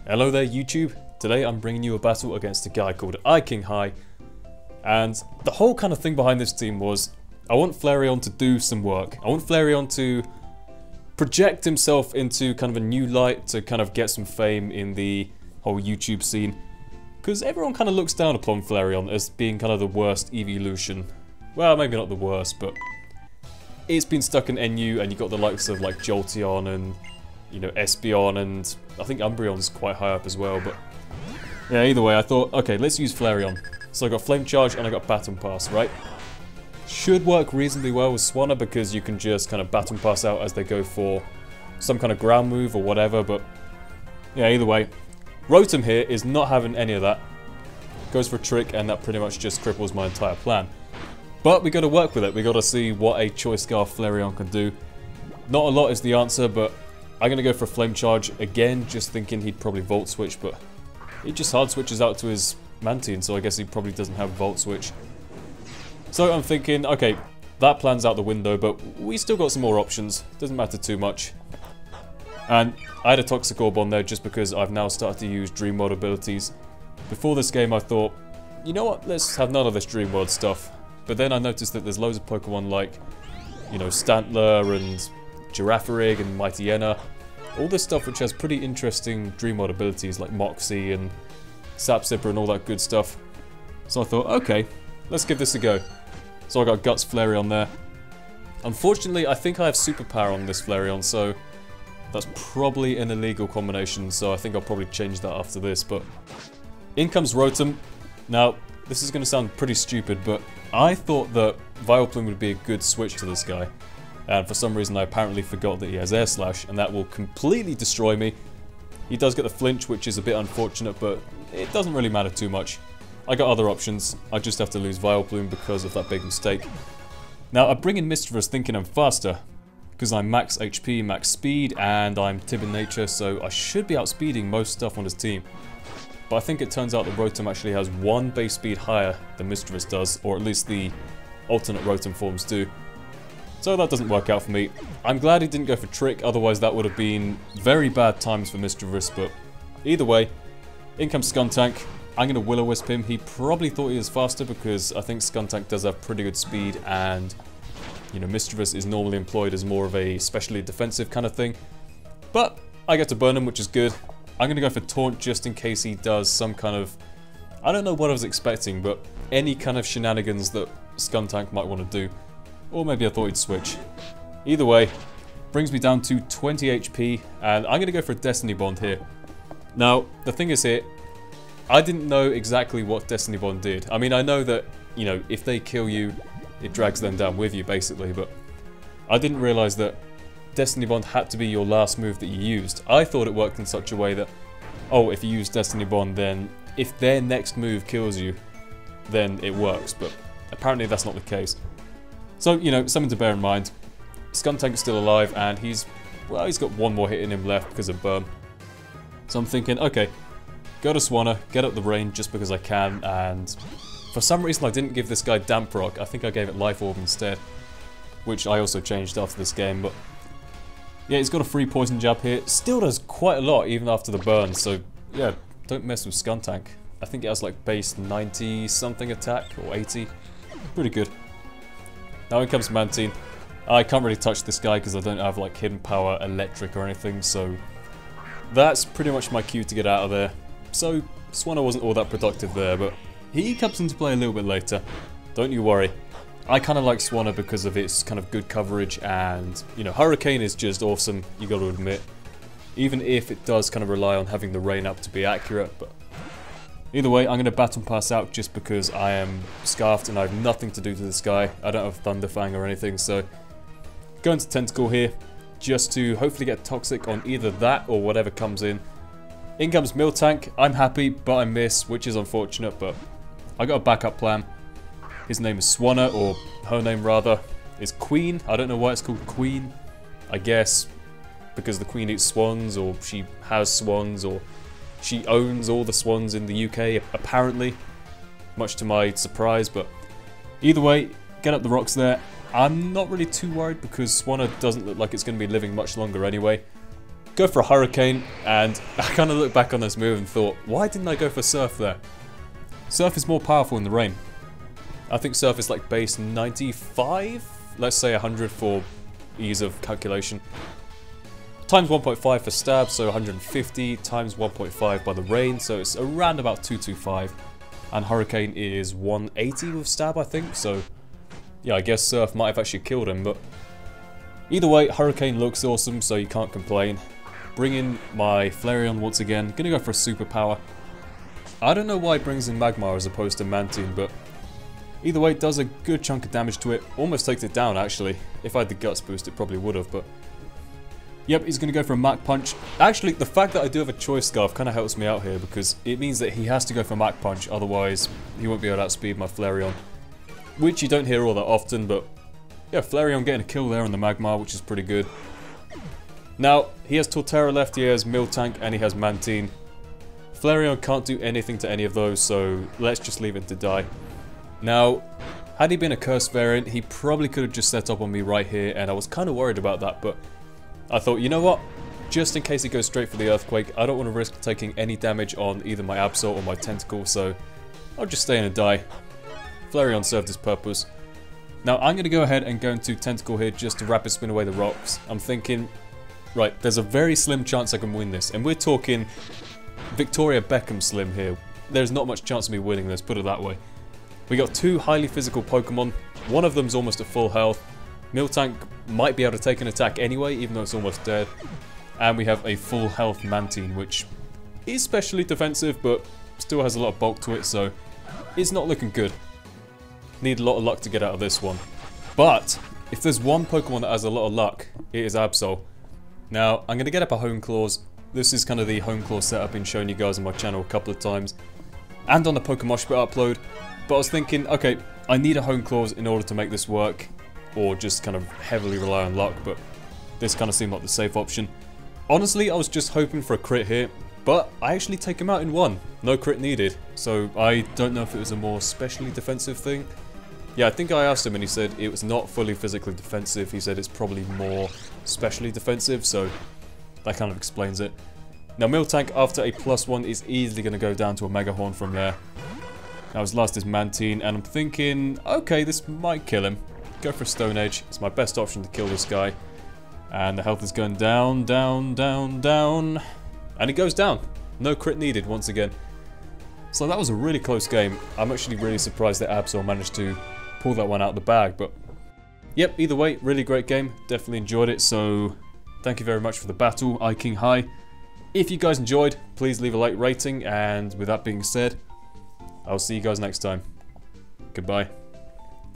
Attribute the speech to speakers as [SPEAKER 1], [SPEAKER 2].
[SPEAKER 1] Hello there YouTube, today I'm bringing you a battle against a guy called iKingHai, and the whole kind of thing behind this team was I want Flareon to do some work. I want Flareon to project himself into kind of a new light to kind of get some fame in the whole YouTube scene, because everyone kind of looks down upon Flareon as being kind of the worst evolution. Well, maybe not the worst, but it's been stuck in NU and you got the likes of like Jolteon and Espeon, and I think Umbreon's quite high up as well, but yeah, either way I thought, okay, let's use Flareon. So I got Flame Charge and I got Baton Pass, right? Should work reasonably well with Swanna because you can just kind of Baton Pass out as they go for some kind of ground move or whatever, but yeah, either way. Rotom here is not having any of that. Goes for a trick and that pretty much just cripples my entire plan. But we got to work with it, we got to see what a Choice Scarf Flareon can do. Not a lot is the answer, but I'm going to go for a Flame Charge again, just thinking he'd probably Volt Switch, but he just hard switches out to his Mantine, so I guess he probably doesn't have Volt Switch. So I'm thinking, okay, that plan's out the window, but we still got some more options, doesn't matter too much. And I had a Toxic Orb on there just because I've now started to use Dream World abilities. Before this game I thought, you know what, let's have none of this Dream World stuff. But then I noticed that there's loads of Pokemon like, Stantler and Girafarig and Mightyena. All this stuff which has pretty interesting Dream World abilities like Moxie and Sap Sipper and all that good stuff. So I thought, okay, let's give this a go. So I got Guts Flareon there. Unfortunately, I think I have Superpower on this Flareon, so that's probably an illegal combination, so I think I'll probably change that after this, but in comes Rotom. Now, this is going to sound pretty stupid, but I thought that Vileplume would be a good switch to this guy. And for some reason I apparently forgot that he has Air Slash, and that will completely destroy me. He does get the flinch, which is a bit unfortunate, but it doesn't really matter too much. I got other options, I just have to lose Vileplume because of that big mistake. Now I bring in Mischievous thinking I'm faster, because I'm max HP, max speed, and I'm timid nature, so I should be outspeeding most stuff on his team. But I think it turns out that Rotom actually has one base speed higher than Mischievous does, or at least the alternate Rotom forms do. So that doesn't work out for me. I'm glad he didn't go for Trick, otherwise that would have been very bad times for Mischievous, but either way, in comes Skuntank. I'm going to Will-O-Wisp him. He probably thought he was faster because I think Skuntank does have pretty good speed, and Mischievous is normally employed as more of a specially defensive kind of thing. But I get to burn him, which is good. I'm going to go for Taunt just in case he does some kind of, I don't know what I was expecting, but any kind of shenanigans that Skuntank might want to do. Or maybe I thought he'd switch. Either way, brings me down to 20 HP, and I'm going to go for a Destiny Bond here. Now, the thing is here, I didn't know exactly what Destiny Bond did. I mean, I know that, if they kill you, it drags them down with you, basically, but I didn't realise that Destiny Bond had to be your last move that you used. I thought it worked in such a way that, oh, if you use Destiny Bond, then if their next move kills you, then it works, but apparently that's not the case. So, something to bear in mind. Skuntank is still alive, and he's got one more hit in him left because of Burn. So I'm thinking, okay, go to Swanna, get up the range just because I can, and for some reason I didn't give this guy Damp Rock. I think I gave it Life Orb instead, which I also changed after this game, but yeah, he's got a free Poison Jab here. Still does quite a lot even after the burn, so yeah, don't mess with Skuntank. I think it has like base 90 something attack, or 80. Pretty good. Now in comes Mantine. I can't really touch this guy because I don't have like Hidden Power, Electric or anything, so that's pretty much my cue to get out of there. So Swanna wasn't all that productive there, but he comes into play a little bit later. Don't you worry. I kind of like Swanna because of its kind of good coverage, and Hurricane is just awesome, you got to admit. Even if it does kind of rely on having the rain up to be accurate, but either way, I'm going to Baton Pass out just because I am Scarfed and I have nothing to do to this guy. I don't have Thunder Fang or anything, so going to Tentacle here just to hopefully get Toxic on either that or whatever comes in. In comes Miltank. I'm happy, but I miss, which is unfortunate, but I got a backup plan. His name is Swanna, or her name rather, is Queen. I don't know why it's called Queen. I guess because the Queen eats swans, or she has swans, or she owns all the swans in the UK, apparently. Much to my surprise, but either way, get up the rocks there. I'm not really too worried because Swanna doesn't look like it's going to be living much longer anyway. go for a Hurricane, and I kind of looked back on this move and thought, why didn't I go for Surf there? Surf is more powerful in the rain. I think Surf is like base 95? Let's say 100 for ease of calculation. Times 1.5 for stab, so 150, times 1.5 by the rain, so it's around about 225. And Hurricane is 180 with stab, I think, so yeah, I guess Surf might have actually killed him, but either way, Hurricane looks awesome, so you can't complain. Bring in my Flareon once again, gonna go for a superpower. I don't know why it brings in Magmar as opposed to Mantine, but either way, it does a good chunk of damage to it, almost takes it down actually. If I had the Guts boost, it probably would have, but yep, he's going to go for a Mach Punch. Actually, the fact that I do have a Choice Scarf kind of helps me out here because it means that he has to go for Mach Punch, otherwise he won't be able to outspeed my Flareon. Which you don't hear all that often, but yeah, Flareon getting a kill there on the Magmar, which is pretty good. Now, he has Torterra left, he has Miltank, and he has Mantine. Flareon can't do anything to any of those, so let's just leave it to die. Now, had he been a Curse variant, he probably could have just set up on me right here, and I was kind of worried about that, but I thought, you know what, just in case he goes straight for the Earthquake, I don't want to risk taking any damage on either my Absol or my Tentacle, so I'll just stay in and die. Flareon served his purpose. Now I'm going to go ahead and go into Tentacle here just to rapid spin away the rocks. I'm thinking, right, there's a very slim chance I can win this, and we're talking Victoria Beckham slim here. There's not much chance of me winning this, put it that way. We got two highly physical Pokemon, one of them's almost at full health. Miltank might be able to take an attack anyway, even though it's almost dead. And we have a full health Mantine, which is specially defensive, but still has a lot of bulk to it, so it's not looking good. Need a lot of luck to get out of this one. But if there's one Pokemon that has a lot of luck, it is Absol. Now, I'm going to get up a Hone Claws. This is kind of the Hone Claw setup I've been showing you guys on my channel a couple of times. And on the Pokemosh Bit upload. But I was thinking, okay, I need a Hone Claws in order to make this work. Or just kind of heavily rely on luck, but this kind of seemed like the safe option. Honestly, I was just hoping for a crit here, but I actually take him out in one. No crit needed, so I don't know if it was a more specially defensive thing. Yeah, I think I asked him and he said it was not fully physically defensive. He said it's probably more specially defensive, so that kind of explains it. Now Miltank, after a +1, is easily going to go down to a Mega Horn from there. Now his last is Mantine, and I'm thinking, okay, this might kill him. Go for Stone Edge. It's my best option to kill this guy. And the health is going down, down, down, down. And it goes down. No crit needed once again. So that was a really close game. I'm actually really surprised that Absol managed to pull that one out of the bag. But yep, either way, really great game. Definitely enjoyed it. So thank you very much for the battle, iKingHai. If you guys enjoyed, please leave a like rating. And with that being said, I'll see you guys next time. Goodbye.